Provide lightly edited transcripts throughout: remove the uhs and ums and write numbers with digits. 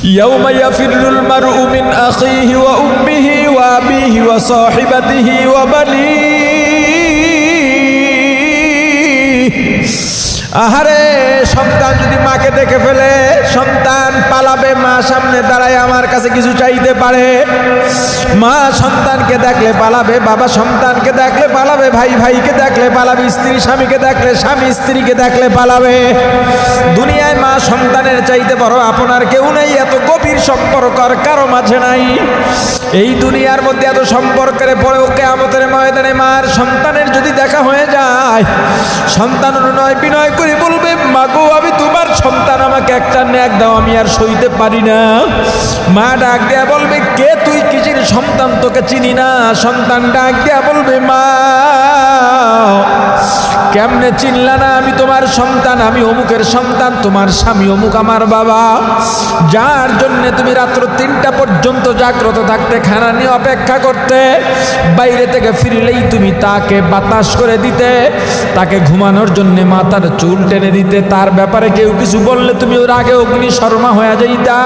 ইয়াউমা ইয়াফিরুল মারউ মিন আখিহি ওয়া উম্মিহি ওয়া আবিহি ওয়া সাহিবাতিহি ওয়া বানিহি। আহারে সন্তান যদি মাকে দেখে ফেলে, সন্তান পালাবে, মা সামনে দাঁড়ায় আমার কাছে কিছু চাইতে পারে। মা সন্তানকে দেখলে পালাবে, বাবা সন্তানকে দেখলে পালাবে, ভাই ভাইকে দেখলে পালাবে, স্ত্রী স্বামীকে দেখলে, স্বামী স্ত্রীকে দেখলে পালাবে। দুনিয়ায় মা সন্তানের চাইতে বড় আপনার কেউ নেই, এত গভীর সম্পর্ক আর কারো মাঝে নাই। এই দুনিয়ার মধ্যে এত সম্পর্কের পরেও কিয়ামতের ময়দানে মার সন্তানের যদি দেখা হয়ে যায়, সন্তান অনুনয় বিনয় করে বলবে, মা গো আমি তোমার সন্তান, আমাকে একটা ন্যাক দাও, আমি আর সইতে পারি না। মা ডাক দেয়া বলবে, কে তুই, কিসের সন্তান, তোকে চিনি না। সন্তান ডাক দেয়া বলবে, মা কেমনে চিনলা না, আমি তোমার সন্তান, আমি অমুকের সন্তান, তোমার স্বামী অমুক আমার বাবা, যার জন্য তুমি রাত্র 3টা পর্যন্ত জাগ্রত থাকতে, খানা নিয়ে অপেক্ষা করতে, বাইরে থেকে ফিরলেই তুমি তাকে বাতাস করে দিতে, তাকে ঘুমানোর জন্য মাথার চুল টেনে দিতে, তার ব্যাপারে কেউ কিছু বললে তুমি ওর আগে অগ্নিশর্মা হয়ে যাইতা।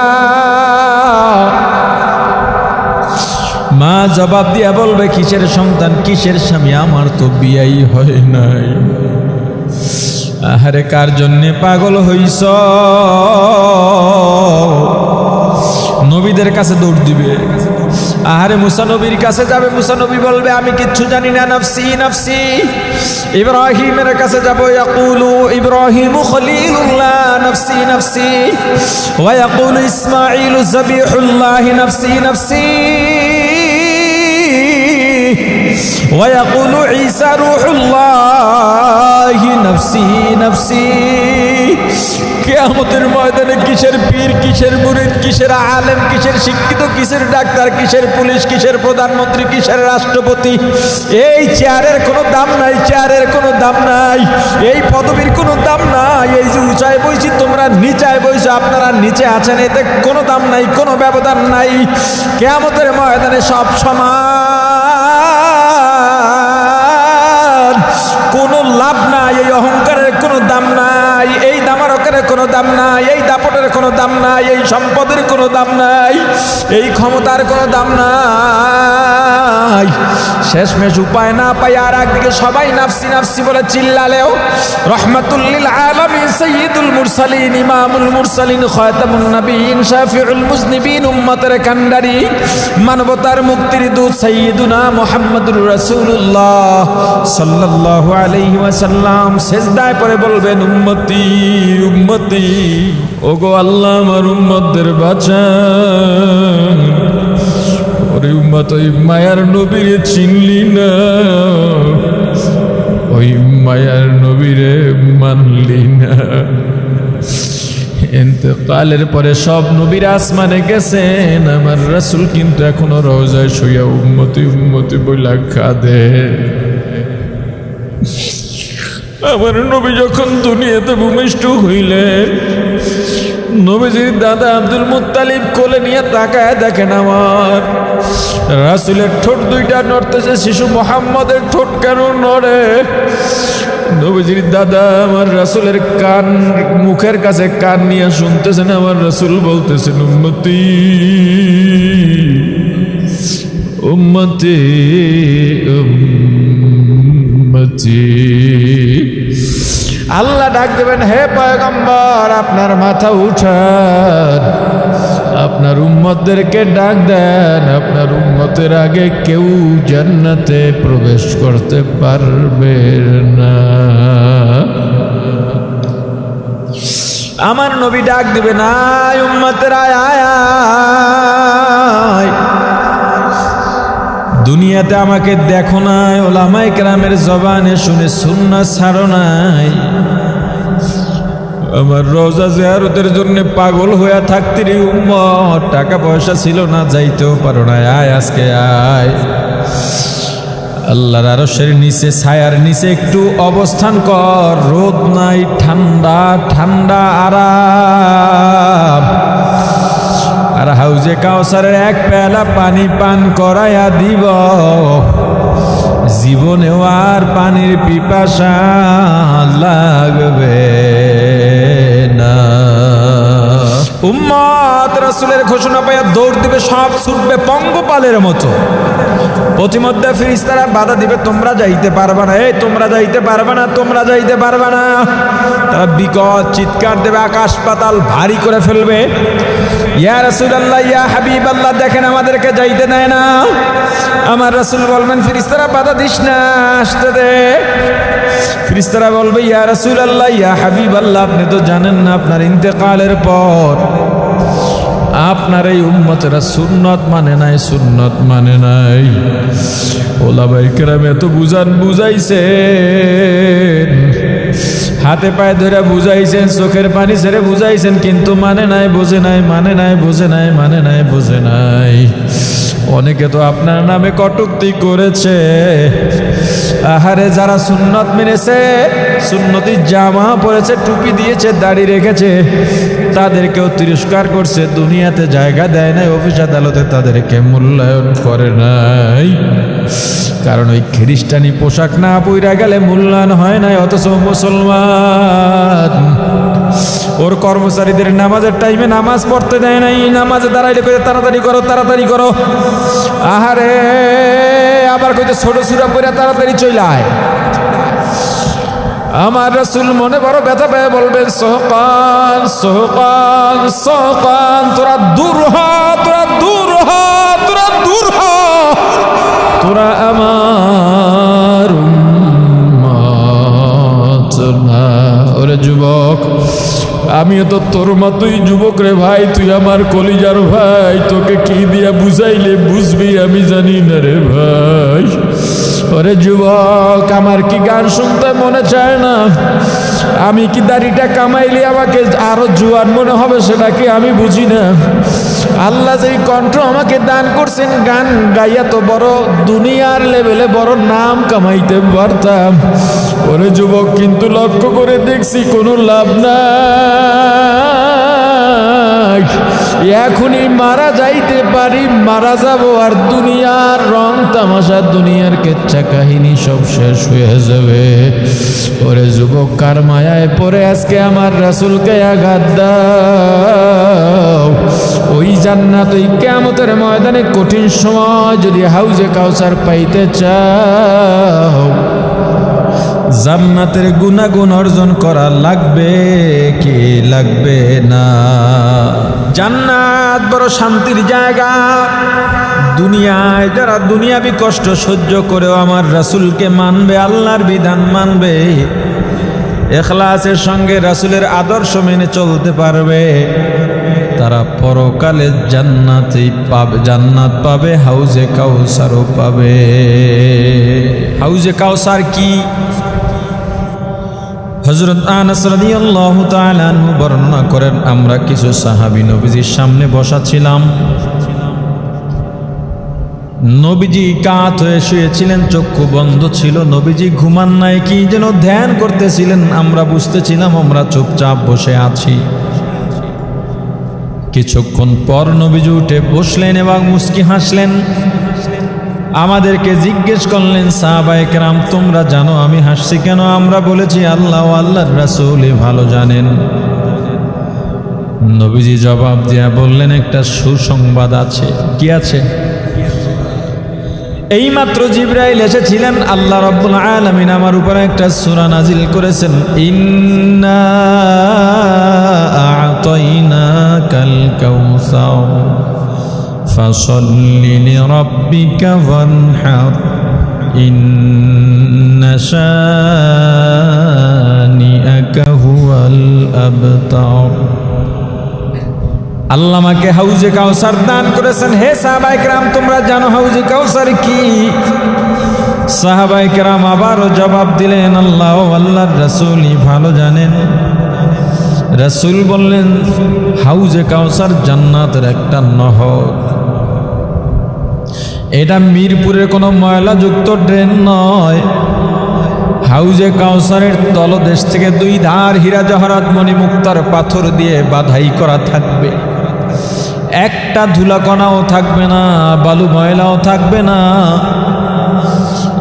মা জবাব দিয়া বলবে, কিসের সন্তান, কিসের স্বামী, আমার তো বিয়াই হয় নাই। আহারে কার জন্যে পাগল হইছ? নবীদের কাছে দৌড় দিবে। আহারে মুসা নবীর কাছে যাবে, মুসা নবী বলবে, আমি কিচ্ছু জানি না, নফসি নফসি। ইব্রাহিমের কাছে যাব, ইয়াকুলু ইব্রাহিমু খলিলুল্লাহ নফসি নফসি, ওয়া ইয়াকুলু ইসমাঈলু যাবিহুল্লাহ নফসি নফসি, ওয়া ইয়াকুলু ঈসা রূহুল্লাহ নফসি নফসি। কিয়ামতের ময়দানে কিসের পীর, কিসের মুরিদ, কিসের আলেম, কিসের শিক্ষিত, কিসের ডাক্তার, কিসের পুলিশ, কিসের প্রধানমন্ত্রী, কিসের রাষ্ট্রপতি, এই চেয়ারের কোনো দাম নাই, চেয়ারের কোনো দাম নাই, এই পদবীর কোনো দাম নাই। এই যে উঁচায় বইছি, তোমরা নিচায় বইছো, আপনারা নিচে আছেন, এতে কোনো দাম নাই, কোনো ব্যবধান নাই। কিয়ামতের ময়দানে সব সমান, কোনো লাভ নাই। এই অহংকারের কোনো দাম নাই, এই দামারকের কোনো দাম নাই, এই দাপটের কোনো দাম নাই, এই সম্পদের কোনো দাম নাই, এই ক্ষমতার কোনো দাম নাই। শেষমেশ উপায় না পাই আর একদিকে সবাই নাফসি নাফসি বলে চিল্লালেও রহমাতুল লিল আলামিন, সাইয়্যিদুল মুরসালিন, ইমামুল মুরসালিন, খাতামুন নবিয়্যিন, শাফিউল মুজনিবিন, উম্মতের কান্ডারি, মানবতার মুক্তির দূত সাইয়্যিদুনা মুহাম্মদুর রাসূলুল্লাহ সাল্লাল্লাহু আলাইহি ওয়াসাল্লাম সিজদায় পড়ে বলবেন, উম্মতি উম্মতি, ওগো আল্লাহ আমার উম্মতদের বাঁচান। ওরে উম্মত, ওই মায়ার নবীরে চিনলি না, ওই মায়ার নবীরে মানলি না। ইন্তেকালের পরে সব নবীরা আসমানে গেছেন, আমার রাসূল কিন্তু এখনো রওজায় শুইয়া উম্মতি উম্মতি বইলা কাঁদে। আমার নবী যখন দুনিয়াতে ভূমিষ্ঠ হইলেন, নবীজির দাদা আব্দুল মুত্তালিব কোলে নিয়ে তাকায় দেখেন আমার রাসূলের ঠোঁট দুইটা নড়তেছে, শিশু মুহাম্মদের ঠোঁট কেন নড়ে? নবীজির দাদা আমার রাসূলের কান, মুখের কাছে কান নিয়ে শুনতেছেন, আমার রাসূল বলতেছেন, উম্মতি উম্মতি উম্মতি। আল্লাহ ডাক দেবেন, হে পয়গম্বর আপনার মাথা উঠান, আপনার উম্মতদেরকে ডাক দেন, আপনার উম্মতের আগে কেউ জান্নাতে প্রবেশ করতে পারবে না। আমার নবী ডাক দিবেন, আয় উম্মতের আয় আয় আয়। দুনিয়াতে আমাকে দেখো নাই, ওলামায়ে কেরামের জবানে শুনে সুন্নাত ছাড়ো নাই, আমার রওজা জিয়ারতের জন্য পাগল হইয়া থাকতে রে উম্মত, টাকা পয়সা ছিল না, যাইতেও পারো না, আয় আজকে আয়। আল্লাহর আরশের নিচে ছায়ার নিচে একটু অবস্থান কর, রোদ নাই, ঠান্ডা ঠান্ডা আরাম। আর হাউজে কাউসারের এক পেয়ালা পানি পান করাইয়া দিব, জীবনেও আর পানির পিপাসা লাগবে না। উম্মত রাসূলের ঘোষণা পাইয়া দৌড় দিবে, সব ছুটবে পঙ্গপালের মতো। প্রতিমধ্যে ফেরেশতারা বাধা দিবে, তোমরা যাইতে পারবে না, এই তোমরা যাইতে পারবে না, তোমরা যাইতে পারবে না। তারা বিকট চিৎকার দেবে, আকাশ পাতাল ভারী করে ফেলবে। ইয়া রাসূলুল্লাহ, ইয়া হাবিবাল্লাহ, দেখেন আমাদেরকে যাইতে দেয় না। আমার রাসূল বলবেন, ফেরেশতারা বাধা দিস না, আসতে দে। ফেরেশতারা বলবে, ইয়া রাসূলুল্লাহ, ইয়া হাবিবাল্লাহ, আপনি তো জানেন না আপনার ইন্তেকালের পর আপনার এই উম্মতেরা সুন্নত মানে নাই, সুন্নত মানে নাই। ওলামায়ে কেরাম এত বুঝাইছেন, হাতে পায়ে ধরে বুঝাইছেন, চোখের পানি ছেড়ে বুঝাইছেন, কিন্তু মানে নাই, বোঝে নাই, মানে নাই, বোঝে নাই, মানে নাই, বোঝে নাই। অনেকে তো আপনার নামে কটূক্তি করেছে। আহারে, যারা সুন্নত মেনেছে, সুন্নতি জামা পরেছে, টুপি দিয়েছে, দাড়ি রেখেছে, তাদেরকেও তিরস্কার করছে, দুনিয়াতে জায়গা দেয় নাই, অফিস আদালতে তাদেরকে মূল্যায়ন করে নাই। কারণ ওই খ্রিস্টানি পোশাক না পইরা গেলে মূল্যায়ন হয় নাই। অথচ মুসলমান ওর কর্মচারীদের নামাজের টাইমে নামাজ পড়তে দেয় নাই, নামাজে দাঁড়াইলে কইতে তাড়াতাড়ি করো, তাড়াতাড়ি করো। আহারে, আবার কইতে ছোট সুরা পইরা তাড়াতাড়ি চইলায়। আমার রাসূল মনে বড় ব্যথা পেয়ে বলবেন, সোহকান সোহকান সোহকান, তোরা দূর হ, তোরা দূর হ, তোরা দূর হ, তোরা আমার উম্মত না। ওরে যুবক, আমিও তো তোর মতোই যুবক রে ভাই, তুই আমার কলিজার ভাই, তোকে কি দিয়া বুঝাইলে বুঝবি আমি জানি না রে ভাই। ওরে যুবক, আমার কি গান শুনতে মনে চায় না? আমি কি দাড়িটা কামাইলে আমাকে আরো জোয়ান মনে হবে সেটা কি আমি বুঝি না? আল্লাহ যেই কণ্ঠ আমাকে দান করছেন, গান গাইয়া তো বড় দুনিয়ার লেভেলে বড় নাম কামাইতে পারতাম। ওরে যুবক, কিন্তু লক্ষ্য করে দেখছি কোনো লাভ নাই। এখনই মারা যাইতে পারি, মারা যাব, আর দুনিয়ার রং তামাশা, দুনিয়ার কেচ্ছা কাহিনী সব শেষ হয়ে যাবে। ওরে যুবক, কার মায়ায় পরে আজকে আমার রাসূলকে আঘাত দাও। ওই জান্নাত, ওই কিয়ামতের ময়দানে কঠিন সময় যদি হাউজে কাউসার পাইতে চাও, জান্নাতের গুণাগুণ অর্জন করা লাগবে কি লাগবে না? জান্নাত বড় শান্তির জায়গা। দুনিয়ায় যারা দুনিয়াবি কষ্ট সহ্য করেও আমার রাসূলকে মানবে, আল্লাহর বিধান মানবে, ইখলাসের সঙ্গে রাসূলের আদর্শ মেনে চলতে পারবে, তারা পরকালে জান্নাতই পাবে, জান্নাত পাবে, হাউজে কাউসারও পাবে। হাউজে কাউসার কি? হযরত আনাস রাদিয়াল্লাহু তাআলা আনহু বর্ণনা করেন, আমরা কিছু সাহাবী নবীজির সামনে বসা ছিলাম। নবীজি কাত হয়ে শুয়েছিলেন, চক্ষু বন্ধ ছিল, নবীজি ঘুমান নাই, কি যেন ধ্যান করতেছিলেন। আমরা বুঝতেছিলাম আমরা চুপচাপ বসে আছি। কিছুক্ষণ পর নবীজি উঠে বসলেন এবং মুস্কি হাসলেন। আমাদেরকে জিজ্ঞেস করলেন, সাহাবায়ে কেরাম, তোমরা জানো আমি হাসছি কেন? আমরা বলেছি আল্লাহ ও আল্লাহর রাসূলই ভালো জানেন। নবীজি জবাব দিয়া বললেন, একটা সুসংবাদ আছে। কি আছে? এইমাত্র জিবরাইল এসেছিলেন, আল্লাহ রাব্বুল আলামিন আমার উপর একটা সূরা নাজিল করেছেন, ইন্না আ'তাইনাকাল কাউসার ফাসাল্লি লিরাব্বিকা ওয়ানহার ইন্না শানিআকা হুয়াল আবতার। আল্লাহ আমাকে হাউজে কাউসার দান করেছেন। হে সাহাবায়ে কেরাম, তোমরা জানো হাউজে কাউসার কি? সাহাবায়ে কেরাম আবারও জবাব দিলেন, আল্লাহ ও আল্লাহর রাসূলই ভালো জানেন। রাসূল বললেন, হাউজে কাউসার জান্নাতের একটা নহর। এটা মিরপুরের কোনো ময়লাযুক্ত ড্রেন নয়। হাউজে কাউসারের তলদেশ থেকে দুই ধার হীরা জহরাত মণি মুক্তার পাথর দিয়ে বাধাই করা থাকবে। একটা ধুলাকণাও থাকবে না, বালু ময়লাও থাকবে না।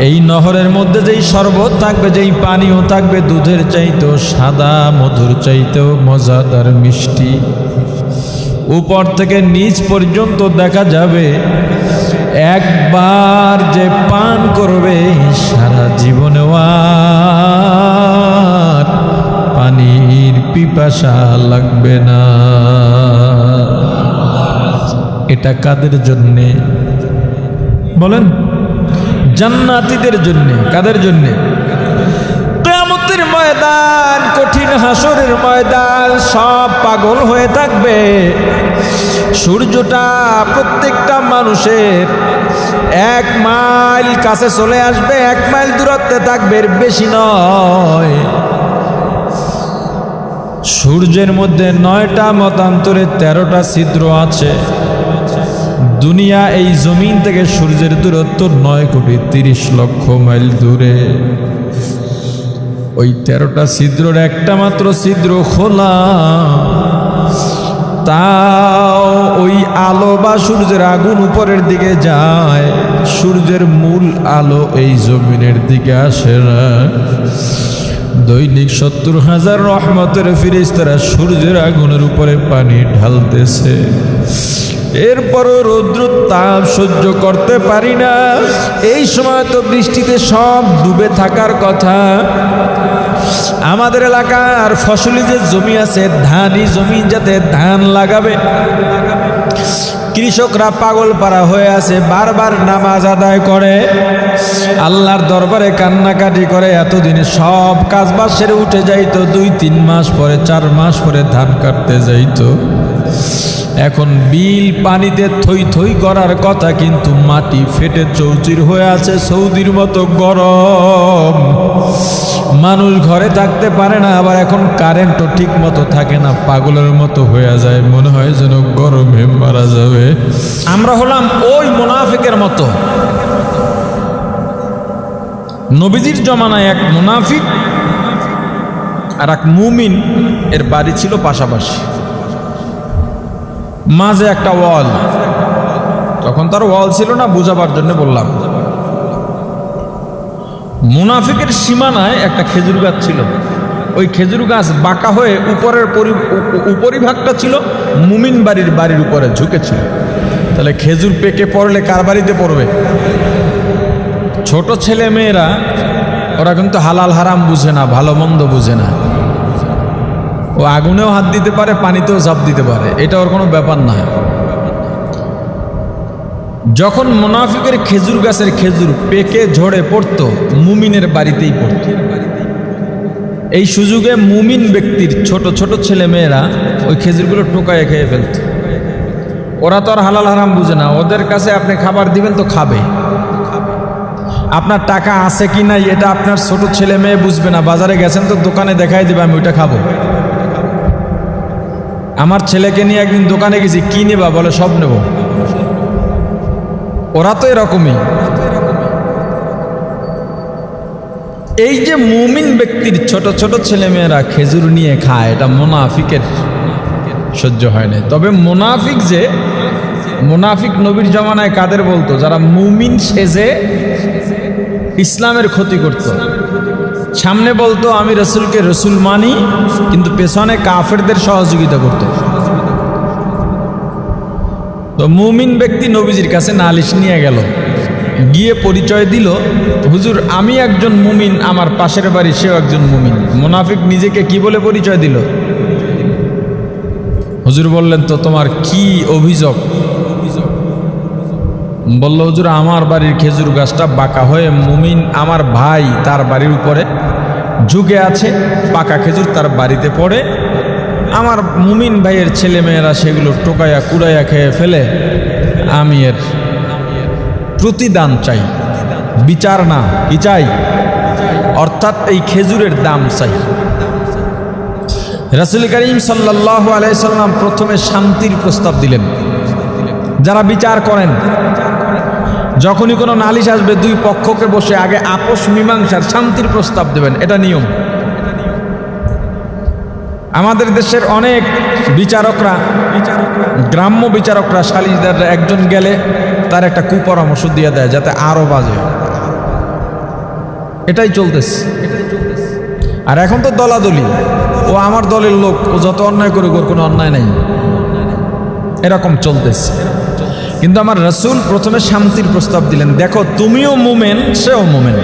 এই নহরের মধ্যে যেই শরবত থাকবে, যেই পানিও থাকবে, দুধের চাইতেও সাদা, মধুর চাইতেও মজাদার মিষ্টি। উপর থেকে নিচ পর্যন্ত দেখা যাবে। একবার যে পান করবে সারা জীবনেও আর পানির পিপাসা লাগবে না। এটা কাদের জন্যে বলেন? জান্নাতীদের জন্যে। কাদের জন্যে? কিয়ামতের ময়দান, কঠিন হাসরের ময়দান, সব পাগল হয়ে থাকবে। সূর্যটা প্রত্যেকটা মানুষের 1 মাইল কাছে চলে আসবে, 1 মাইল দূরত্বে থাকবে, এর বেশি নয়। সূর্যের মধ্যে 9টা মতান্তরে 13টা ছিদ্র আছে। দুনিয়া এই জমিন থেকে সূর্যের দূরত্ব 9,30,00,000 মাইল দূরে। ওই 13টা ছিদ্রের একটা মাত্র ছিদ্র খোলা, তাও ওই আলো বা সূর্যের আগুন উপরের দিকে যায়, সূর্যের মূল আলো এই জমিনের দিকে আসে না। দৈনিক 70,000 রহমতের ফেরেশতারা সূর্যের আগুনের উপরে পানি ঢালতেছে। এরপরও রৌদ্র তাপ সহ্য করতে পারি না। এই সময় তো বৃষ্টিতে সব ডুবে থাকার কথা। আমাদের এলাকার ফসলি যে জমি আছে, ধানি জমি, যাতে ধান লাগাবে, কৃষকরা পাগল পারা হয়ে আছে। বারবার নামাজ আদায় করে, আল্লাহর দরবারে কান্নাকাটি করে। এতদিনে সব কাজবাজ সেরে উঠে যাইতো, 2-3 মাস পরে, 4 মাস পরে ধান কাটতে যাইতো। এখন বিল পানিতে থই থই করার কথা, কিন্তু মাটি ফেটে চৌচির হয়ে আছে। সৌদির মতো গরম, মানুষ ঘরে থাকতে পারে না। আবার এখন কারেন্টও ঠিক মতো থাকে না, পাগলের মতো হয়ে যায়, মনে হয় যেন গরমে মারা যাবে। আমরা হলাম ওই মুনাফিকের মতো। নবীজির জমানায় এক মুনাফিক আর এক মুমিন এর বাড়ি ছিল পাশাপাশি, মাঝে একটা ওয়াল। তখন তার ওয়াল ছিল না, বুঝাবার জন্য বললাম। মুনাফিকের সীমানায় একটা খেজুর গাছ ছিল। ওই খেজুর গাছ বাঁকা হয়ে উপরের উপরিভাগটা ছিল মুমিন বাড়ির উপরে ঝুঁকেছিল। তাহলে খেজুর পেকে পড়লে কার বাড়িতে পড়বে? ছোট ছেলে মেয়েরা ওরা কিন্তু হালাল হারাম বুঝে না, ভালো মন্দ বুঝে না। ও আগুনেও হাত দিতে পারে, পানিতেও ঝাঁপ দিতে পারে, এটা ওর কোনো ব্যাপার না। যখন মুনাফিকের খেজুর গাছের খেজুর পেকে ঝরে পড়তো, মুমিনের বাড়িতেই পড়তো। এই সুযোগে মুমিন ব্যক্তির ছোট ছোট ছেলে মেয়েরা ওই খেজুরগুলো টোকায় খেয়ে ফেলত। ওরা তো আর হালাল হারাম বুঝে না। ওদের কাছে আপনি খাবার দিবেন তো খাবে, আপনার টাকা আছে কি নাই এটা আপনার ছোট ছেলে মেয়ে বুঝবে না। বাজারে গেছেন তো দোকানে দেখাই দেবে আমি ওইটা খাবো। আমার ছেলেকে নিয়ে একদিন দোকানে গেছি, কি নেবা বলে সব নেব। ওরা তো এরকমই। এই যে মুমিন ব্যক্তির ছোট ছোট ছেলে মেয়েরা খেজুর নিয়ে খায়, এটা মুনাফিকের সহ্য হয় না। তবে মুনাফিক নবীর জমানায় কাদের বলতো? যারা মুমিন সেজে ইসলামের ক্ষতি করত। সামনে বলতো আমি রসুলকে রসুল মানি, কিন্তু পেছনে কাফেরদের সহযোগিতা করত। তো মুমিন ব্যক্তি নবীজির কাছে নালিশ নিয়ে গেল, গিয়ে পরিচয় দিল, হুজুর আমি একজন মুমিন, আমার পাশের বাড়ি সেও একজন মুমিন। মুনাফিক নিজেকে কি বলে পরিচয় দিল? হুজুর বললেন তো তোমার কি অভিযোগ? বলল হুজুর আমার বাড়ির খেজুর গাছটা বাঁকা হয়ে মুমিন আমার ভাই তার বাড়ির উপরে ঝুঁকে আছে, পাকা খেজুর তার বাড়িতে পড়ে, আমার মুমিন ভাইয়ের ছেলে মেয়েরা সেগুলো টোকাইয়া কুড়াইয়া খেয়ে ফেলে। আমি এর প্রতিদান চাই, বিচার না, কি চাই? অর্থাৎ এই খেজুরের দাম চাই। রাসূল করিম সাল্লাল্লাহু আলাইহি সাল্লাম প্রথমে শান্তির প্রস্তাব দিলেন। যারা বিচার করেন, যখনই কোনো নালিশ আসবে দুই পক্ষকে বসে আগে আপোষ মীমাংসার শান্তির প্রস্তাব দেবেন, এটা নিয়ম। আমাদের দেশের অনেক বিচারকরা, গ্রাম্য বিচারকরা, সালিশদাররা একজন গেলে তার একটা কুপরামর্শ দিয়ে দেয় যাতে আরো বাজে। এটাই চলতেছে। আর এখন তো দলাদলি, ও আমার দলের লোক, ও যত অন্যায় করুক ওর কোনো অন্যায় নাই। এরকম চলতেছে। কিন্তু আমার রাসূল প্রথমে শান্তির প্রস্তাব দিলেন, দেখো তুমিও মোমেন, সেও মোমেন।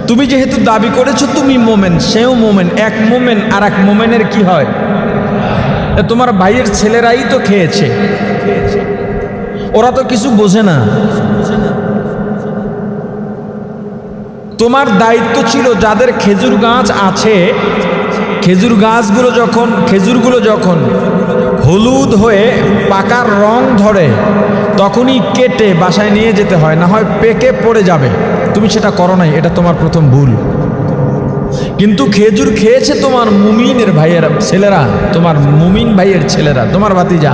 তুমি যেহেতু দাবি করেছো তুমি মোমেন, সেও মোমেন, এক মোমেন আর এক মোমেনের কি হয়? তোমার ভাইয়ের ছেলেরাই তো খেয়েছে, ওরা তো কিছু বোঝে না। তোমার দায়িত্ব ছিল যাদের খেজুর গাছ আছে, খেজুরগুলো যখন হলুদ হয়ে পাকার রং ধরে তখনই কেটে বাসায় নিয়ে যেতে হয়, না হয় পেকে পড়ে যাবে। তুমি সেটা করো নাই, এটা তোমার প্রথম ভুল। কিন্তু খেজুর খেয়েছে তোমার মুমিনের ভাইয়েরা ছেলেরা, তোমার মুমিন ভাইয়ের ছেলেরা, তোমার ভাতিজা।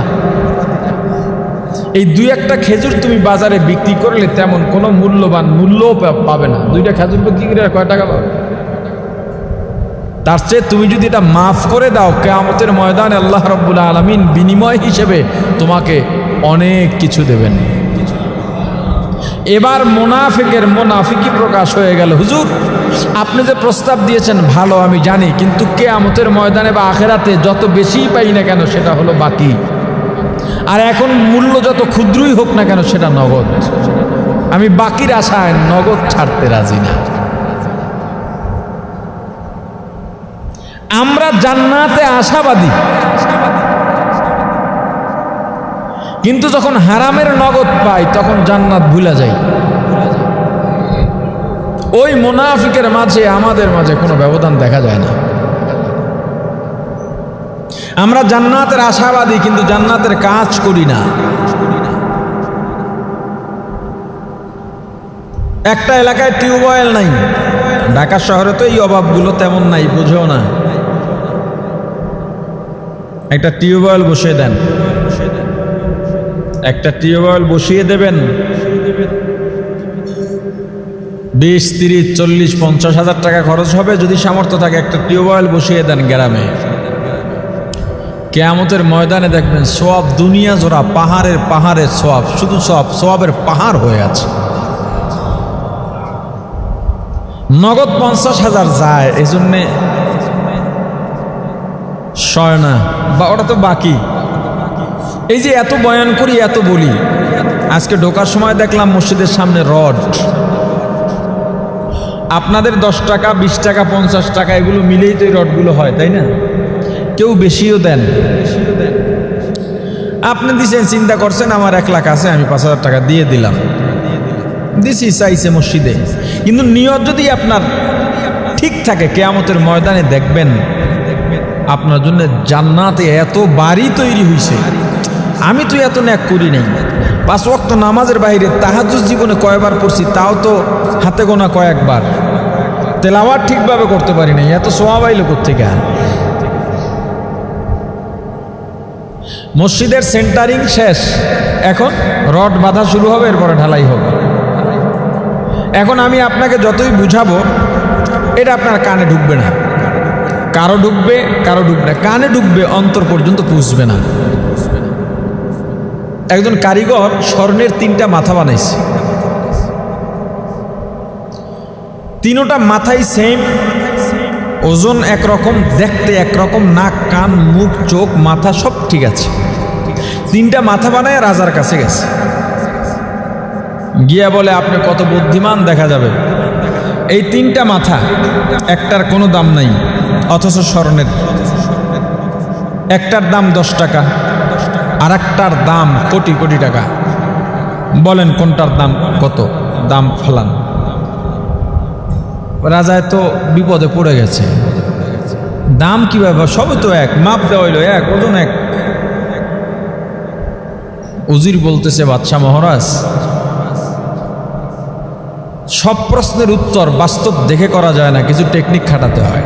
এই দুই একটা খেজুর তুমি বাজারে বিক্রি করলে তেমন কোনো মূল্যও পাবে না। দুইটা খেজুর বিক্রি করে কয় টাকা পাবে? তার চেয়ে তুমি যদি এটা মাফ করে দাও, কিয়ামতের ময়দানে আল্লাহ রাব্বুল আলামিন বিনিময় হিসেবে তোমাকে অনেক কিছু দেবেন। এবার মুনাফিকের মুনাফিকি প্রকাশ হয়ে গেল। হুজুর, আপনি যে প্রস্তাব দিয়েছেন ভালো আমি জানি, কিন্তু কিয়ামতের ময়দানে বা আখেরাতে যত বেশি পাই না কেন সেটা হলো বাকি, আর এখন মূল্য যত ক্ষুদ্রই হোক না কেন সেটা নগদ। আমি বাকির আশায় নগদ ছাড়তে রাজি না। আমরা জান্নাতে আশাবাদী, কিন্তু যখন হারামের নগদ পাই তখন জান্নাত ভুলা যাই। ওই মুনাফিকের মাঝে আমাদের মাঝে কোনো ব্যবধান দেখা যায় না। আমরা জান্নাতের আশাবাদী কিন্তু জান্নাতের কাজ করি না। একটা এলাকায় টিউবওয়েল নাই, ঢাকা শহরে তো এই অভাবগুলো তেমন নাই, বুঝেও না। একটা টিউবওয়েল বসিয়ে দেন, একটা টিউবওয়েল বসিয়ে দেবেন, 20, 30, 40, 50 হাজার টাকা খরচ হবে। যদি সামর্থ্য থাকে একটা টিউবওয়েল বসিয়ে দেন গ্রামে, কিয়ামতের ময়দানে দেখবেন সওয়াব দুনিয়া জোড়া, পাহাড়ের সওয়াব, শুধু সওয়াবের পাহাড় হয়ে আছে। নগদ 50,000 যায়, এই জন্যে সয় না, বা ওটা তো বাকি। এই যে এত বয়ান করি, এত বলি, আজকে ঢোকার সময় দেখলাম মসজিদের সামনে রড। আপনাদের 10 টাকা, 20 টাকা, 50 টাকা এগুলো মিলেই তো এই রডগুলো হয়, তাই না? কেউ বেশিও দেন। আপনি দিছেন, চিন্তা করছেন আমার 1 লাখ আছে, আমি 5,000 টাকা দিয়ে দিলাম, দিছি চাইছে মসজিদে। কিন্তু নিয়ত যদি আপনার ঠিক থাকে, কিয়ামতের ময়দানে দেখবেন আপনার জন্য জান্নাতে এত বাড়ি তৈরি হয়েছে। আমি তো এত ন্যাক করি নাই, 5 ওয়াক্ত নামাজের বাইরে তাহাজ্জুদ জীবনে কয়বার পড়ছি, তাও তো হাতে গোনা কয়েকবার। তেলাওয়াত ঠিকভাবে করতে পারি নাই, এত সওয়াব আইলো কোত্থেকে? মসজিদের সেন্টারিং শেষ, এখন রড বাঁধা শুরু হবে, এরপরে ঢালাই হবে। এখন আমি আপনাকে যতই বুঝাবো, এটা আপনার কানে ঢুকবে না। কারো ঢুকবে, কারো ঢুকবে না। কানে ঢুকবে, অন্তর পর্যন্ত পৌঁছবে না। একজন কারিগর স্বর্ণের 3টা মাথা বানাইছে, 3টা মাথাই সেম, ওজন একরকম, দেখতে একরকম, নাক, কান, মুখ, চোখ, মাথা সব ঠিক আছে। 3টা মাথা বানায় রাজার কাছে গেছে, গিয়া বলে আপনি কত বুদ্ধিমান দেখা যাবে। এই 3টা মাথা, একটার কোনো দাম নাই, অথচ স্বর্ণের। একটার দাম 10 টাকা, আর একটার দাম কোটি কোটি টাকা। বলেন কোনটার দাম কত? দাম ফেলান। রাজায় তো বিপদে পড়ে গেছে, দাম কিভাবে? সবই তো এক, মাপ দেওয়া হইল এক, ওজন এক। উজির বলতেছে, বাদশাহ মহারাজ, সব প্রশ্নের উত্তর বাস্তব দেখে করা যায় না, কিছু টেকনিক খাটাতে হয়।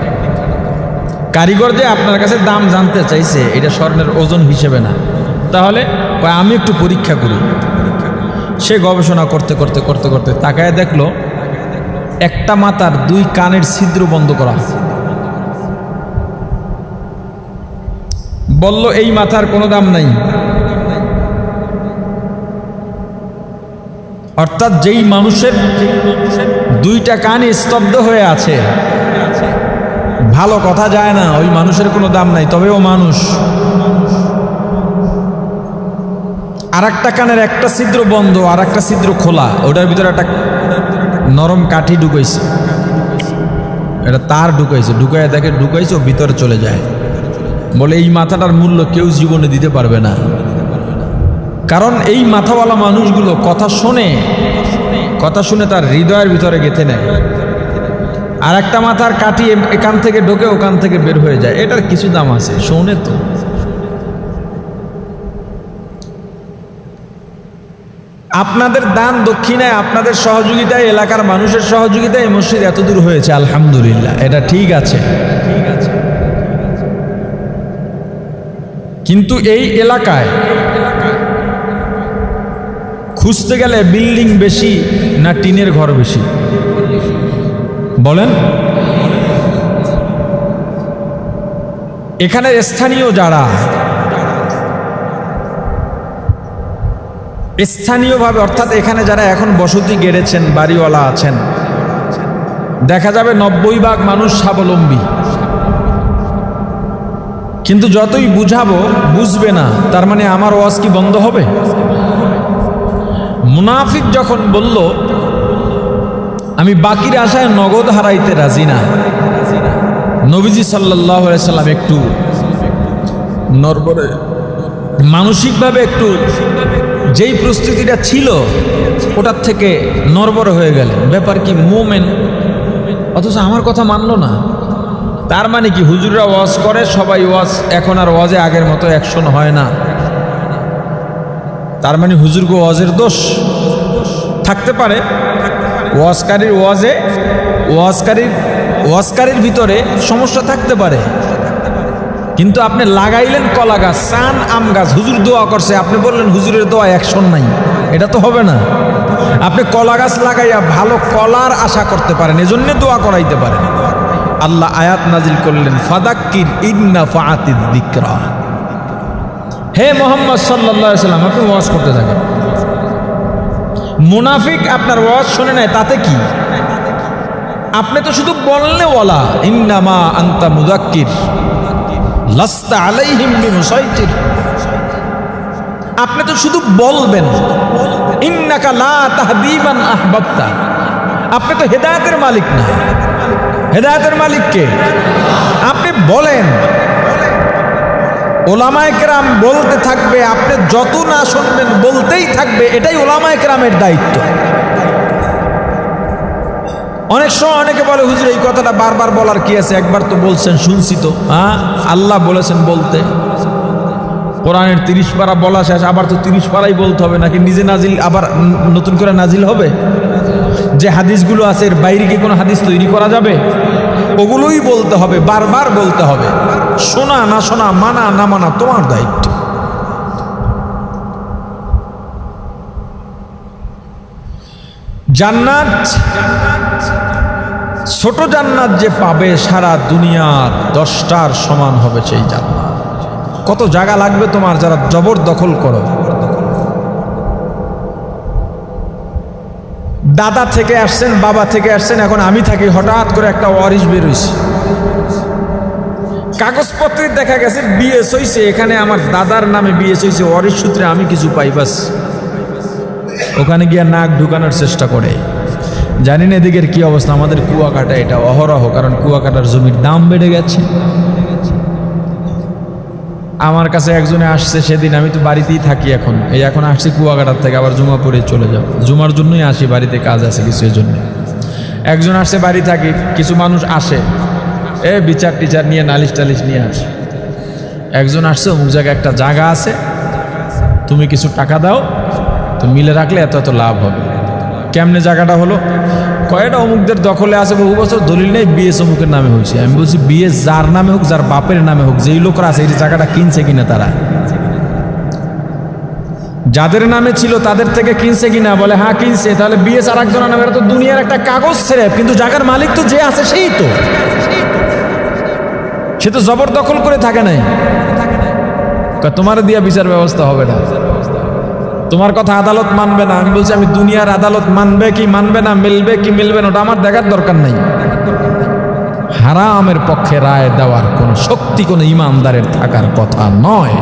কারিগর যে আপনার কাছে দাম জানতে চাইছে, এটা স্বর্ণের ওজন হিসেবে না, তাহলে আমি একটু পরীক্ষা করি। সে গবেষণা করতে করতে করতে করতে তাকায় দেখলো একটা মাথার 2 কানের ছিদ্র বন্ধ করা। বলল এই মাথার কোনো দাম নাই। অর্থাৎ যেই মানুষের 2টা কান স্তব্ধ হয়ে আছে, ভালো কথা যায় না, ওই মানুষের কোনো দাম নাই, তবে ও মানুষ। আর একটা কানের একটা ছিদ্র বন্ধ, আর একটা ছিদ্র খোলা, ওটার ভিতরে একটা নরম কাঠি ঢুকাইছে, এটা তার ঢুকাইছে, ঢুকাই দেখে ঢুকাইছে, ও ভিতরে চলে যায়। বলে এই মাথাটার মূল্য কেউ জীবনে দিতে পারবে না, কারণ এই মাথাওয়ালা মানুষগুলো কথা শুনে তার হৃদয়ের ভিতরে গেঁথে নেয়। আর একটা মাথার কাঠি এখান থেকে ঢোকে, ওখান থেকে বের হয়ে যায়, এটার কিছু দাম আছে, শোনে তো। আপনাদের দান দক্ষিণায়, আপনাদের সহযোগিতায়, এলাকার মানুষের সহযোগিতায় এই মসজিদ এত দূর হয়েছে, আলহামদুলিল্লাহ, এটা ঠিক আছে। কিন্তু এই এলাকায় খুঁজতে গেলে বিল্ডিং বেশি না টিনের ঘর বেশি বলেন? এখানে স্থানীয় যারা স্থানীয়ভাবে, অর্থাৎ এখানে যারা এখন বসতি গেড়েছেন, বাড়িওয়ালা আছেন, দেখা যাবে 90% মানুষ স্বাবলম্বী। কিন্তু যতই বুঝাবো বুঝবে না, তার মানে আমার ওয়াজ কি বন্ধ হবে? মুনাফিক যখন বলল আমি বাকির আশায় নগদ হারাইতে রাজি না, নবীজি সাল্লাল্লাহু আলাইহি সাল্লাম একটু নড়বড়ে, মানসিকভাবে একটু যেই প্রস্তুতিটা ছিল ওটার থেকে নড়বড়ে হয়ে গেলেন। ব্যাপার কি, মোমেন, অথচ আমার কথা মানলো না। তার মানে কি, হুজুররা ওয়াজ করে, সবাই ওয়াজ, এখন আর ওয়াজে আগের মতো অ্যাকশন হয় না। তার মানে হুজুরকে ওয়াজের দোষ থাকতে পারে, ওয়াজকারীর ওয়াজকারীর ভিতরে সমস্যা থাকতে পারে। কিন্তু আপনি লাগাইলেন কলা গাছ, চান আম গাছ, হুজুর দোয়া করছে, আপনি বললেন হুজুরের দোয়া অ্যাকশন নাই, এটা তো হবে না। আপনি কলা গাছ লাগাইয়া ভালো কলার আশা করতে পারেন, এজন্য দোয়া করাইতে পারেন। আল্লাহ আয়াত নাজিল করলেন, ফাদাক্কির ইন্না ফাআতিদ যিকরা। হে মুহাম্মদ সাল্লাল্লাহু আলাইহি সাল্লাম, আপনি ওয়াজ করতে থাকেন। মুনাফিক আপনার ওয়াজ শুনে নেয়, তাতে কি? আপনি তো শুধু বললে ওয়ালা, ইন্নামা আনতা মুযাক্কির লাস্তা আলাইহিম বিমুসাইতির। আপনি তো শুধু বলবেন, ইন্নাকা লা তাহদি মান আহবাবতা। আপনি তো হেদায়েতের মালিক না। হেদায়েতের মালিক কে? আপনি বলেন, ওলামায়ে কেরাম বলতে থাকবে, আপনি যত না শুনবেন বলতেই থাকবে, এটাই ওলামায়ে কেরামের দায়িত্ব। অনেক সময় অনেকে বলে, হুজুর এই কথাটা বারবার বলার কি আছে, একবার তো বলছেন, শুনছি তো। হ্যাঁ, আল্লাহ বলেছেন বলতে, কোরআনের 30 পারা বলা শেষ, আবার তো 30 পারাই বলতে হবে নাকি? নিজে নাজিল আবার নতুন করে নাজিল হবে? যে হাদিসগুলো আছে এর বাইরে কি কোনো হাদিস তৈরি করা যাবে? ওগুলোই বলতে হবে, বারবার বলতে হবে। শোনা না শোনা, মানা না মানা তোমার দায়িত্ব। জান্নাত, ছোট জান্নাত যে পাবে, সারা দুনিয়ার 10টার সমান হবে সেই জান্নাত। কত জায়গা লাগবে তোমার যারা জবরদখল করো। দাদা থেকে আসছেন, বাবা থেকে আসছেন, এখন আমি থাকি, হঠাৎ করে একটা ওয়ারিশ বের হইছে, কাগজপত্রে দেখা গেছে বিএস হইছে, এখানে আমার দাদার নামে বিএস হইছে, ওয়ারিশ সূত্রে আমি কিছু পাই, বাস ওখানে গিয়ে নাক ঢুকানোর চেষ্টা করে। জানি না এদিকের কি অবস্থা, আমাদের কুয়াকাটা এটা অহরহ, কারণ কুয়াকাটার জমির দাম বেড়ে গেছে। আমার কাছে একজনে আসছে সেদিন, আমি তো বাড়িতেই থাকি এখন, এখন আসছি কুয়াকাটার থেকে, আবার জুমা পড়ে চলে যাব, জুমার জন্যই আসি, বাড়িতে কাজ আছে কিছু, এই জন্য। একজন আসছে, বাড়ি থাকি, কিছু মানুষ আসে বিচার টিচার নিয়ে, নালিশ টালিশ নিয়ে আসে। একজন আসছে, অমুক জায়গায় একটা জায়গা আছে, তুমি কিছু টাকা দাও, তো মিলে রাখলে এত এত লাভ হবে। কেমনে জায়গাটা হলো? কয়টা অমুকদের দখলে আছে, বহু বছর দলিল নেই, বিএস অমুকের নামে হয়েছে। আমি বলছি, বিএস যার নামে হোক, যার বাপের নামে হোক, যেই লোকরা আছে, এই জায়গাটা কিনছে কিনা, তারা যাদের নামে ছিল তাদের থেকে কিনছে কিনা? বলে হ্যাঁ কিনছে। তাহলে বিএস আর একজনের নামে, তো দুনিয়ার একটা কাগজ ছেড়ে, কিন্তু জায়গার মালিক তো যে আছে সেই তো, সে তো জবরদখল করে থাকে নাই। তোমার দিয়া বিচার ব্যবস্থা হবে না, তোমার কথা আদালত মানবে না। আমি বলছি, আমি দুনিয়ার আদালত মানবে কি মানবে না, মিলবে কি মিলবে না, ওটা আমার দেখার দরকার নাই। হারামের পক্ষে রায় দেওয়ার কোন শক্তি কোন ইমানদারের থাকার কথা নয়।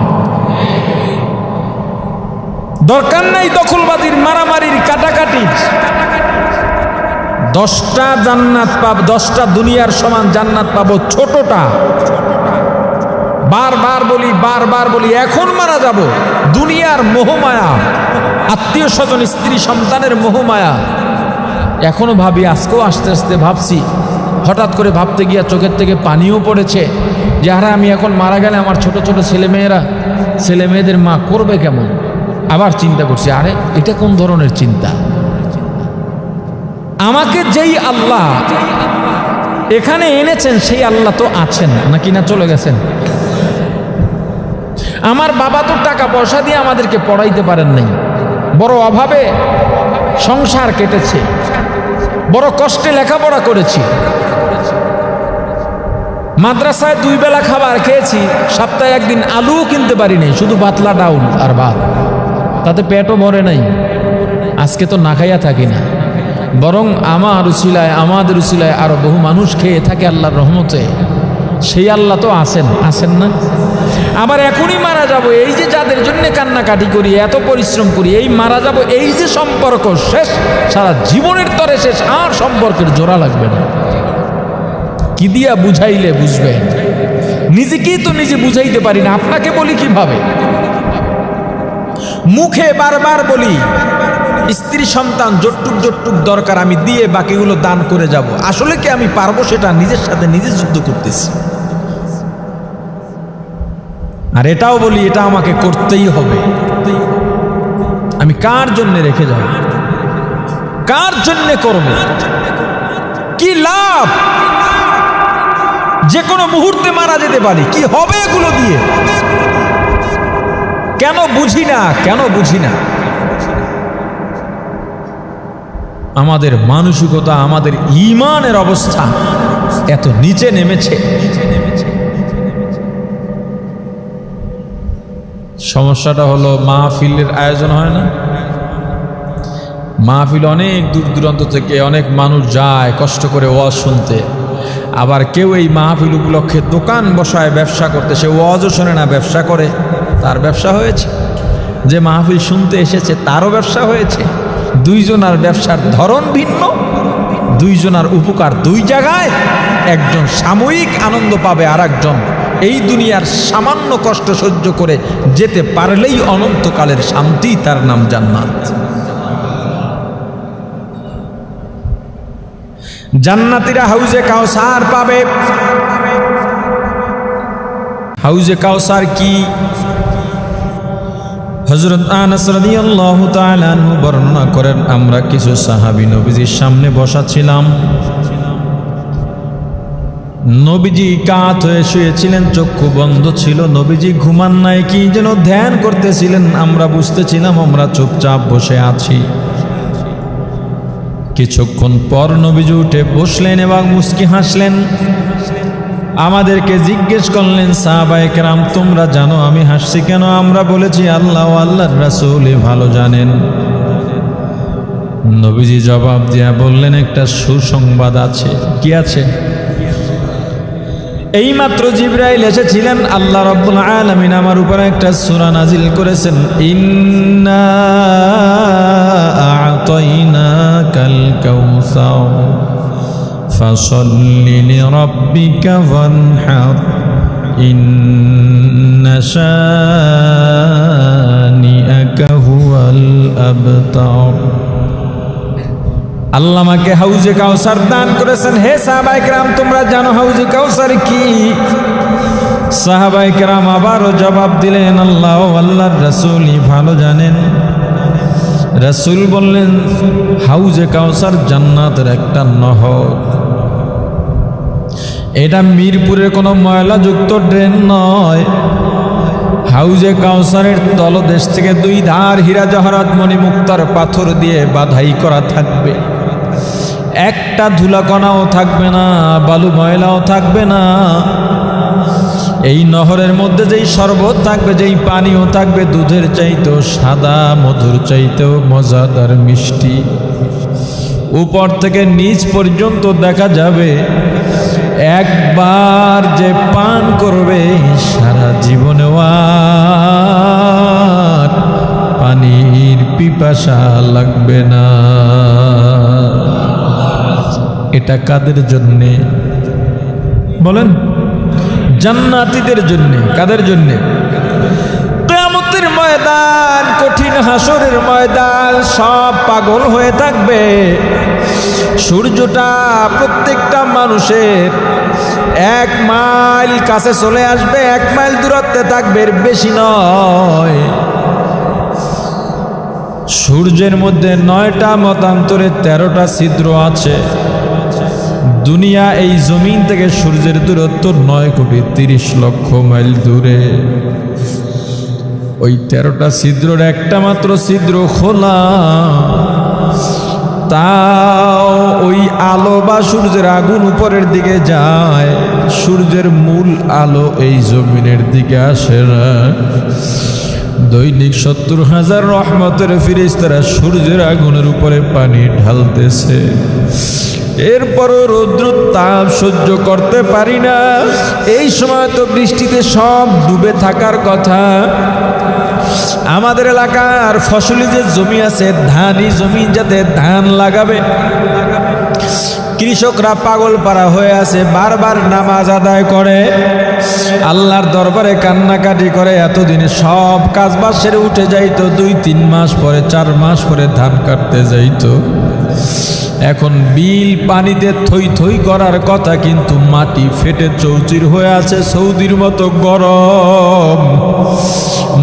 দরকার নাই দখলবাজির, মারামারির, কাটাকাটির। 10টা জান্নাত পাবো, 10টা দুনিয়ার সমান জান্নাত পাবো ছোটটা। বারবার বলি এখন মারা যাব, দুনিয়ার মোহমায়া, আত্মীয় স্বজন, স্ত্রী সন্তানের মোহমায়া। এখনো ভাবি, আজকেও আস্তে আস্তে ভাবছি, হঠাৎ করে ভাবতে গিয়া চোখের থেকে পানিও পড়েছে যে আরে আমি এখন মারা গেলে আমার ছোট ছোট ছেলে মেয়েদের মা করবে কেমন। আবার চিন্তা করছি, আরে এটা কোন ধরনের চিন্তা। আমাকে যেই আল্লাহ এখানে এনেছেন সেই আল্লাহ তো আছেন নাকি না চলে গেছেন? আমার বাবা তো টাকা পয়সা দিয়ে আমাদেরকে পড়াইতে পারেন নাই, বড় অভাবে সংসার কেটেছে, বড় কষ্টে লেখাপড়া করেছি, মাদ্রাসায় 2 বেলা খাবার খেয়েছি, সপ্তাহে একদিন আলুও কিনতে পারি নাই, শুধু পাতলা ডাউল আর ভাত, তাতে পেটও ভরে নাই। আজকে তো না খাইয়া থাকি না, বরং আমাদের উসিলায় আরো বহু মানুষ খেয়ে থাকে আল্লাহর রহমতে। সেই আল্লাহ তো আছেন না? আবার এখনই মারা যাব, এই যে যাদের জন্য কান্নাকাটি করি, এত পরিশ্রম করি, এই মারা যাব, এই যে সম্পর্ক শেষ, সারা জীবনের তরে শেষ, আর সম্পর্কের জোড়া লাগবে না। কি দিয়া বুঝাইলে বুঝবেন? নিজেকেই তো নিজে বুঝাইতে পারি না, আপনাকে বলি কিভাবে? মুখে বারবার বলি স্ত্রী সন্তান যটুক দরকার আমি দিয়ে বাকিগুলো দান করে যাব। আসলে কি আমি পারবো সেটা? নিজের সাথে নিজে যুদ্ধ করতেছি। আর এটাও বলি এটা আমাকে করতেই হবে। আমি কার জন্য রেখে যাব? কার জন্য করব? কি লাভ? যে কোনো মুহূর্তে মারা যেতে পারি, কি হবে এগুলো দিয়ে? কেন বুঝি না আমাদের মানসিকতা, আমাদের ঈমানের অবস্থা এত নিচে নেমেছে। সমস্যাটা হলো মাহফিলের আয়োজন হয় না। মাহফিল অনেক দূর দূরান্ত থেকে অনেক মানুষ যায় কষ্ট করে ওয়াজ শুনতে। আবার কেউ এই মাহফিল উপলক্ষে দোকান বসায় ব্যবসা করতে, সে ওয়াজও শোনে না, ব্যবসা করে, তার ব্যবসা হয়েছে। যে মাহফিল শুনতে এসেছে তারও ব্যবসা হয়েছে। দুইজনার ব্যবসার ধরন ভিন্ন, দুইজনার উপকার দুই জায়গায়। একজন সাময়িক আনন্দ পাবে, আর একজন এই দুনিয়ার সামান্য কষ্ট সহ্য করে যেতে পারলেই অনন্তকালের শান্তি, তার নাম জান্নাত। জান্নাতীরা হাউজে কাউসার পাবে। হাউজে কাউসার কি? হযরত আনাস রাদিয়াল্লাহু তাআলা আনহু বর্ণনা করেন, আমরা কিছু সাহাবী নবীজির সামনে বসা ছিলাম। নবীজি কাত হয়ে শুয়েছিলেন, চক্ষু বন্ধ ছিল, নবীজি ঘুমান নাই, কি যেন ধ্যান করতেছিলেন। আমরা বুঝতেছিলাম আমরা চুপচাপ বসে আছি। কিছুক্ষণ পর নবীজি উঠে বসলেন এবং মুস্কি হাসলেন। আমাদেরকে জিজ্ঞেস করলেন, সাহাবায়ে কেরাম তোমরা জানো আমি হাসছি কেন? আমরা বলেছি আল্লাহ ও আল্লাহর রাসূলই ভালো জানেন। নবীজি জবাব দিয়া বললেন, একটা সুসংবাদ আছে। কি আছে? এইমাত্র জিবরাইল এসেছিলেন, আল্লাহ রাব্বুল আলামিন আমার উপর একটা সূরা নাজিল করেছেন, ইন্না আ'তাইনাকাল কাউসার ফাসাল্লি লিরাব্বিকা ওয়ানহার ইন্না শানিআকা হুয়াল আবতার। আল্লাহ আমাকে হাউজে কাউসার দান করেছেন। হে সাহাবায়ে কেরাম তোমরা জানো হাউজে কাউসার কি? সাহাবায়ে কেরাম আবারও জবাব দিলেন, আল্লাহ ও আল্লাহর রাসূলই ভালো জানেন। রাসূল বললেন, হাউজে কাউসার জান্নাতের একটা নহর। এটা মিরপুরের কোনো ময়লাযুক্ত ড্রেন নয়। হাউজে কাউসারের তলদেশ থেকে 2 ধার হীরা জহরত মণি মুক্তার পাথর দিয়ে বাধাই করা থাকবে। একটা ধুলাকণাও থাকবে না, বালু ময়লাও থাকবে না। এই নহরের মধ্যে যেই শরবত থাকবে, যেই পানিও থাকবে, দুধের চাইতেও সাদা, মধুর চাইতেও মজাদার মিষ্টি। উপর থেকে নিচ পর্যন্ত দেখা যাবে। একবার যে পান করবে সারা জীবনে আর পানির পিপাসা লাগবে না। এটা কাদের জন্যে বলেন? জান্নাতীদের জন্যে। কাদের জন্যে? কিয়ামতের ময়দান, কঠিন হাসরের ময়দান, সব পাগল হয়ে থাকবে। সূর্যটা প্রত্যেকটা মানুষের 1 মাইল কাছে চলে আসবে, 1 মাইল দূরত্বে থাকবে, এর বেশি নয়। সূর্যের মধ্যে 9টা মতান্তরে 13টা ছিদ্র আছে। দুনিয়া এই জমিন থেকে সূর্যের দূরত্ব 9,30,00,000 মাইল দূরে। ওই 13টা ছিদ্রের একটা মাত্র ছিদ্র খোলা, তাও ওই আলো বা সূর্যের আগুন উপরের দিকে যায়, সূর্যের মূল আলো এই জমিনের দিকে আসে না। দৈনিক 70,000 রহমতের ফেরেশতারা সূর্যের আগুনের উপরে পানি ঢালতেছে। এরপরও রৌদ্র তাপ সহ্য করতে পারি না। এই সময় তো বৃষ্টিতে সব ডুবে থাকার কথা। আমাদের এলাকার ফসলি যে জমি আছে, ধানি জমি, যাতে ধান লাগাবে, কৃষকরা পাগল পারা হয়ে আছে, বারবার নামাজ আদায় করে, আল্লাহর দরবারে কান্নাকাটি করে। এতদিনে সব কাজবাজ সেরে উঠে যাইতো, 2-3 মাস পরে, 4 মাস পরে ধান কাটতে যাইতো। এখন বিল পানিতে থই থই করার কথা, কিন্তু মাটি ফেটে চৌচির হয়ে আছে, সৌদির মতো গরম,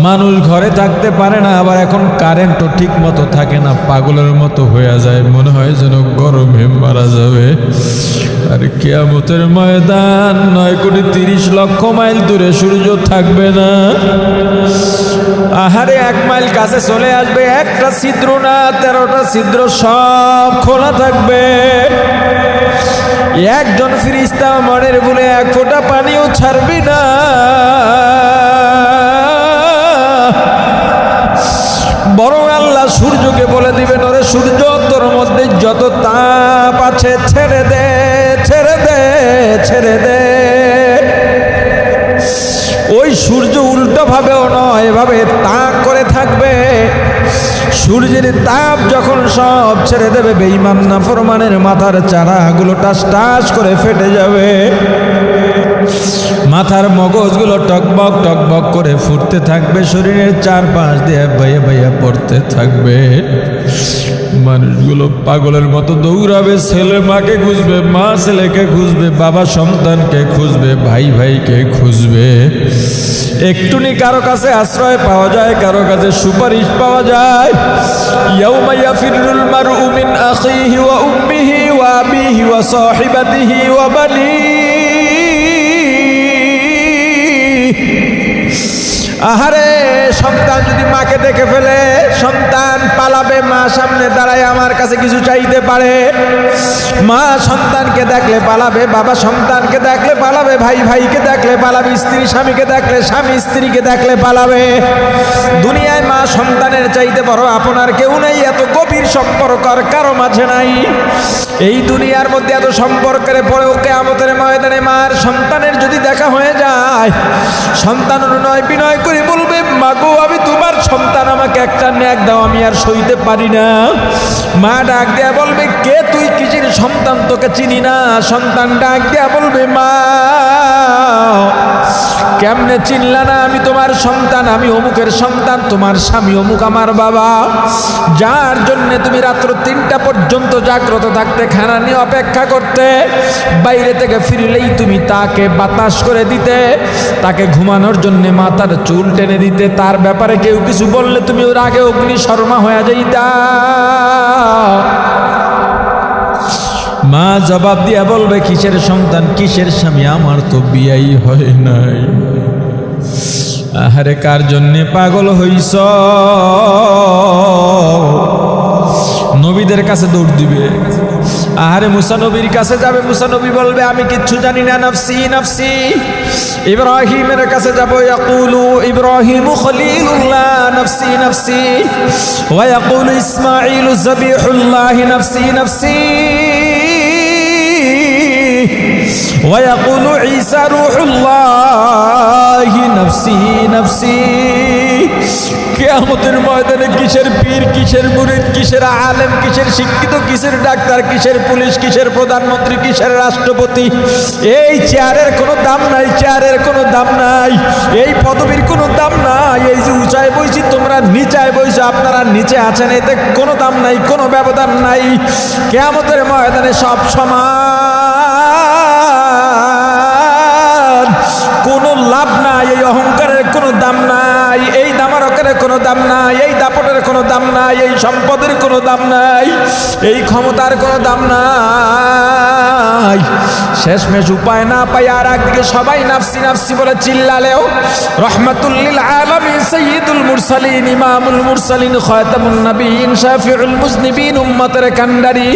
মানুষ ঘরে থাকতে পারে না। আবার এখন কারেন্টও ঠিক মতো থাকে না, পাগলের মতো হয়ে যায়, মনে হয় যেন গরমে মারা যাবে। আর কিয়ামতের ময়দান 9,30,00,000 মাইল দূরে, সূর্য থাকবে না। আহারে 1 মাইল কাছে চলে আসবে, একটা ছিদ্র না 13টা ছিদ্র সব খোলা থাকবে। একজন ফেরেশতা মনের ভুলে 1 ফোঁটা পানিও ছাড়বি না। বরং আল্লাহ সূর্যকে বলে দিবেন, ওরে সূর্য, তোর মধ্যে যত তাপ আছে ছেড়ে দে, ছেড়ে দে, ছেড়ে দে। ওই সূর্য উল্টো ভাবেও নয়, এভাবে তাক করে থাকবে। সূর্যের তাপ যখন সব ছেড়ে দেবে, বেঈমান নাফরমানের মাথার চারাগুলো টাস টাস করে ফেটে যাবে, মাথার মগজগুলো টকবক টকবক করে ফুটতে থাকবে, শরীরের চারপাশ দিয়ে বাইয়ে বাইয়ে পড়তে থাকবে। মানুষগুলো পাগলের মতো দৌড়াবে, ছেলে মাকে খুঁজবে, মা ছেলেকে খুঁজবে, বাবা সন্তানকে খুঁজবে, ভাই ভাইকে খুঁজবে। একটুনি কারো কাছে আশ্রয় পাওয়া যায়, কারো কাছে সুপারিশ পাওয়া যায়। ইয়াউমা ইয়াফিরুল মারউ মিন আখিহি ওয়া উম্মিহি ওয়া আবিহি ওয়া সাহিবাতিহি ওয়া বানিহি। আহারে, সন্তান যদি মাকে দেখে ফেলে, সন্তান পালাবে, মা সামনে দাঁড়ায় আমার কাছে কিছু চাইতে পারে। মা সন্তানকে দেখলে পালাবে, বাবা সন্তানকে দেখলে পালাবে, ভাই ভাইকে দেখলে পালাবে, স্ত্রী স্বামীকে দেখলে, স্বামী স্ত্রীকে দেখলে পালাবে। দুনিয়ায় মা সন্তানের চাইতে বড় আপনার কেউ নেই, এত গভীর সম্পর্ক আর কারো মাঝে নাই। এই দুনিয়ার মধ্যে এত সম্পর্কের পরেও কিয়ামতের ময়দানে মার সন্তানের যদি দেখা হয়ে যায়, সন্তান অনুনয় বিনয় করে বলবে, মাগো আমি তোমার সন্তান, আমাকে একটা ন্যাক দাও, আমি আর সইতে পারি না। মা ডাক দেয়া বলবে, কে তুই, কিসের সন্তান, তোকে চিনি না। সন্তান ডাক দেয়া বলবে, মা কেমনে চিনলা না, আমি তোমার সন্তান, আমি অমুকের সন্তান, তোমার স্বামী অমুক আমার বাবা, যার জন্য তুমি রাত্র 3টা পর্যন্ত জাগ্রত থাকতে, খানা নিয়ে অপেক্ষা করতে, বাইরে থেকে ফিরলেই তুমি তাকে বাতাস করে দিতে, তাকে ঘুমানোর জন্য মাথার চুল টেনে দিতে, তার ব্যাপারে কেউ কিছু বললে তুমি ওর আগে অগ্নি শর্মা হয়ে যাইতা। মা জবাব দিয়া বলবে, কিসের সন্তান, কিসের স্বামী, আমার তো বিয়াই হয় নাই। আহারে, কার জন্যে পাগল হইছ? নবীদের কাছে দৌড় দিবে। আহারে, মুসা নবীর কাছে যাবে, মুসা নবী বলবে, আমি কিচ্ছু জানি না, নফসি নফসি। ইব্রাহিমের কাছে যাব, ইয়াকুলু ইব্রাহিমু খলিলুল্লাহ নফসি নফসি, ওয়া ইয়াকুলু ইসমাঈলু যাবিহুল্লাহ নফসি নফসি, ওয়া ইয়াকুলু ঈসা রূহুল্লাহ ইল্লাল্লাহি নাফসি নাফসি। কিয়ামতের ময়দানে কিসের পীর, কিসের মুরিদ, কিসের আলেম, কিসের শিক্ষিত, কিসের ডাক্তার, কিসের পুলিশ, কিসের প্রধানমন্ত্রী, কিসের রাষ্ট্রপতি, এই চেয়ারের কোনো দাম নাই, চেয়ারের কোনো দাম নাই, এই পদবীর কোনো দাম নাই। এই যে উঁচায় বইছি, তোমরা নিচায় বইছো, আপনারা নিচে আছেন, এতে কোনো দাম নাই, কোনো ব্যবধান নাই। কিয়ামতের ময়দানে সব সমান, কোনো লাভ নাই। এই অহংকারের কোনো দাম নাই, এই দামারকের কোনো দাম নাই, এই দাপটের কোনো দাম নাই, এই সম্পদের কোনো দাম নাই, এই ক্ষমতার কোনো দাম নাই। শেষমেশ উপায় না পাই আর একদিকে সবাই নাফসি নাফসি বলে চিল্লালেও রহমাতুল লিল আলামিন সাইয়্যিদুল মুরসালিন ইমামুল মুরসালিন খাতামুন নবিয়্যিন শাফিউল মুজনিবিন উম্মতের কান্ডারি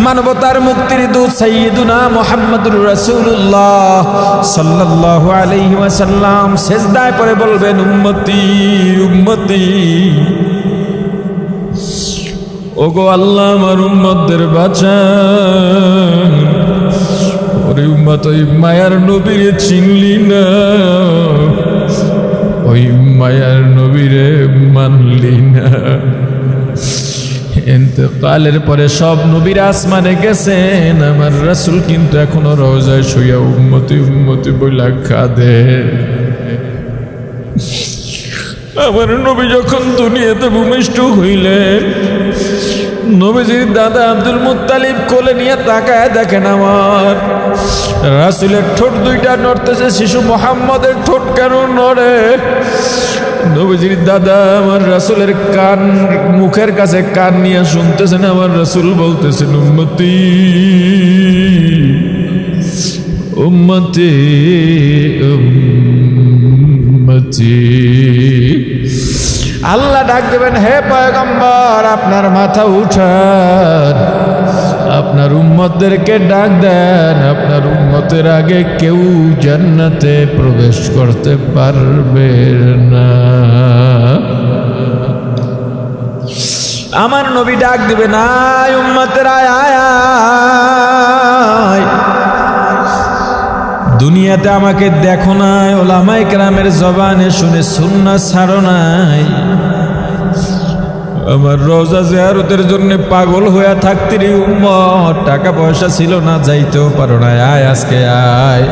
মানবতার মুক্তির দূত সাইয়্যিদুনা মুহাম্মদুর রাসূলুল্লাহ সাল্লাল্লাহু আলাইহি ওয়াসাল্লাম সিজদায় পড়ে বলবেন, উম্মতি উম্মতি, ওগো আল্লাহ আমার উম্মতদের বাঁচান। ওরে উম্মত, ওই মায়ার নবীরে চিনলি না, ওই মায়ার নবীরে মানলি না। ইন্তেকালের পরে সব নবীর আসমানে গেছেন, আমার রাসূল কিন্তু এখনো রওজায় শুইয়া উম্মতি উম্মতি বইলা কাঁদে। আমার নবী যখন দুনিয়াতে ভূমিষ্ঠ হইলেন, নবীজির দাদা আব্দুল মুত্তালিব কোলে নিয়ে তাকায় দেখেন আমার রাসূলের ঠোঁট দুইটা নড়তেছে, শিশু মুহাম্মদের ঠোঁট কেন নড়ে? নবীজির দাদা আমার রাসূলের কান মুখের কাছে কান নিয়ে শুনতেছেন, আমার রাসূল বলতেছেন, উম্মতি উম্মতি উম্মতি। আল্লাহ ডাক দেবেন, হে পয়গম্বর আপনার মাথা উঠান, আপনার উম্মতদেরকে ডাক দেন, আপনার উম্মতের আগে কেউ জান্নাতে প্রবেশ করতে পারবে না। আমার নবী ডাক দিবে, না উম্মতের আয় আয় আয়, দুনিয়াতে আমাকে দেখো নাই, ওলামায়ে কেরামের জবানে শুনে সুন্নাত ছাড়ো নাই, আমার রওজা জিয়ারতের জন্য পাগল হয়ে থাকতে রে উম্মত, টাকা পয়সা ছিল না, যাইতেও পারো না, আয় আজকে আয়।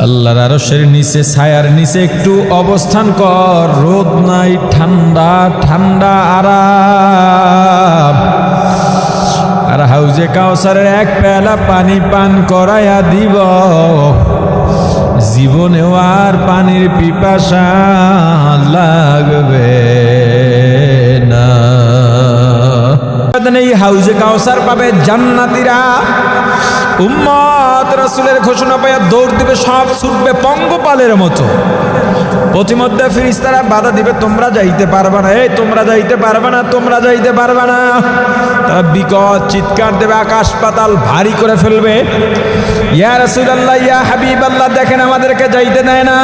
আল্লাহর আরশের নিচে ছায়ার নিচে একটু অবস্থান কর, রোদ নাই, ঠান্ডা ঠান্ডা আরাম। আর হাউজে কাউসারের এক পেয়ালা পানি পান করাইয়া দিব, জীবনেও আর পানির পিপাসা লাগবে না। এই হাউজে কাউসার পাবে জান্নাতীরা। উম্মত রাসূলের ঘোষণা পাইয়া দৌড় দিবে, সব ছুটবে পঙ্গপালের মতো। প্রতিমধ্যে ফেরেশতারা বাধা দিবে, তোমরা যাইতে পারবে না, এই তোমরা যাইতে পারবে না, তোমরা যাইতে পারবে না। তারা বিকট চিৎকার দেবে, আকাশ পাতাল ভারী করে ফেলবে। ইয়া রাসূলুল্লাহ, ইয়া হাবিবাল্লাহ, দেখেন আমাদেরকে যাইতে দেয় না।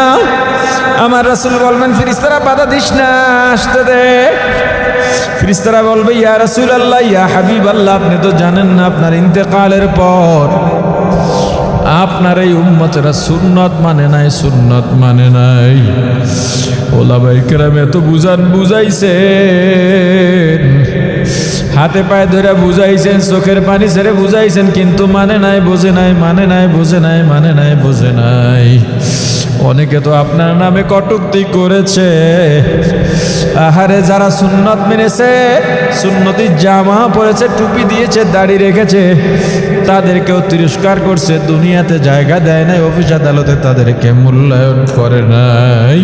আমার রাসূল বলবেন, ফেরেশতারা বাধা দিস না, আসতে দে। ফেরেশতারা বলবে, ইয়া রাসূলুল্লাহ, ইয়া হাবিবাল্লাহ, আপনি তো জানেন না আপনার ইন্তেকালের পর আপনার এই উম্মতেরা সুন্নত মানে নাই, সুন্নত মানে নাই। ওলামায়ে কেরাম এত বুঝাইছেন, হাতে পায়ে ধরে বুঝাইছেন, চোখের পানি ছেড়ে বুঝাইছেন, কিন্তু মানে নাই, বোঝে নাই, মানে নাই, বোঝে নাই, মানে নাই, বোঝে নাই। অনেকে তো আপনার নামে কটূক্তি করেছে। আহারে, যারা সুন্নত মেনেছে, সুন্নতি জামা পরেছে, টুপি দিয়েছে, দাড়ি রেখেছে, তাদেরকেও তিরস্কার করছে, দুনিয়াতে জায়গা দেয় নাই, অফিস আদালতে তাদেরকে মূল্যায়ন করে নাই।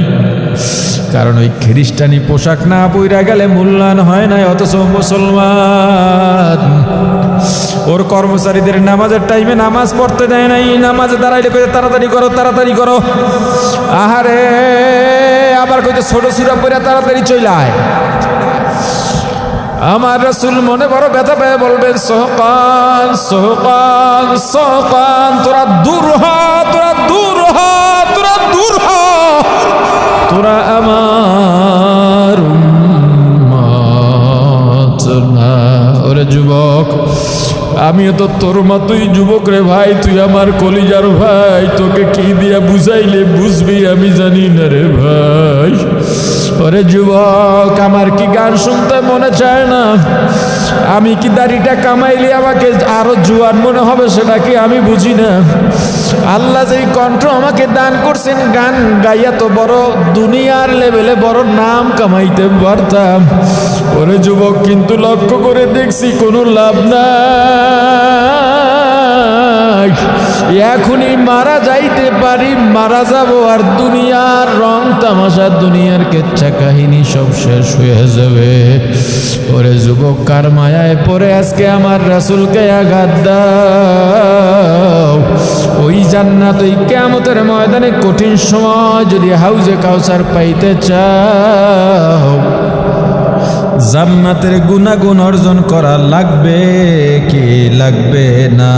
কারণ ওই খ্রিস্টানি পোশাক না পইরা গেলে মূল্যায়ন হয় নাই। অথচ মুসলমান ওর কর্মচারীদের নামাজের টাইমে নামাজ পড়তে দেয় নাই, নামাজে দাঁড়াইলে কইতে তাড়াতাড়ি করো, তাড়াতাড়ি করো। আহারে, আবার কইতে ছোট সুরা পড়া তাড়াতাড়ি চইলায়। আমার রাসূল মনে বড় ব্যথা পেয়ে বলবেন, সোহকান সোহকান সোহকান, তোরা দূর হ, তোরা দূর হ, তোরা দূর হ, তোরা আমার উম্মত না। ওরে যুবক, আমিও তো তোর মতোই যুবক রে ভাই, তুই আমার কলিজার ভাই, তোকে কি দিয়া বুঝাইলে বুঝবি আমি জানি না রে ভাই। ওরে যুবক, আমার কি গান শুনতে মনে চায় না? আমি কি দাড়িটা কামাইলে আমাকে আরো জোয়ান মনে হবে সেটা কি আমি বুঝি না? আল্লাহ যেই কণ্ঠ আমাকে দান করছেন, গান গাইয়া তো বড় দুনিয়ার লেভেলে বড় নাম কামাইতে পারতাম। ওরে যুবক, কিন্তু লক্ষ্য করে দেখছি কোনো লাভ নাই। এখনই মারা যাইতে পারি, মারা যাব, আর দুনিয়ার রং তামাশা, দুনিয়ার কেচ্ছা কাহিনী সব শেষ হয়ে যাবে। ওরে যুবক, কার মায়ায় পরে আজকে আমার রাসূলকে আঘাত দাও। ওই জান্নাত, ওই কিয়ামতের ময়দানে কঠিন সময় যদি হাউজে কাউসার পাইতে চাও, জান্নাতের গুণাগুণ অর্জন করা লাগবে কি লাগবে না?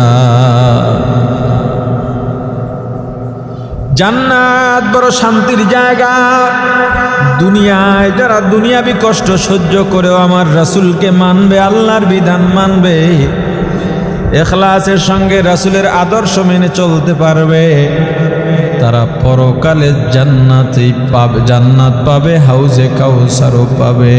জান্নাত বড় শান্তির জায়গা। দুনিয়ায় যারা দুনিয়াবি কষ্ট সহ্য করেও আমার রাসূলকে মানবে, আল্লাহর বিধান মানবে, ইখলাসের সঙ্গে রাসূলের আদর্শ মেনে চলতে পারবে, তারা পরকালে জান্নাত পাবে, হাউজে কাউসারও পাবে।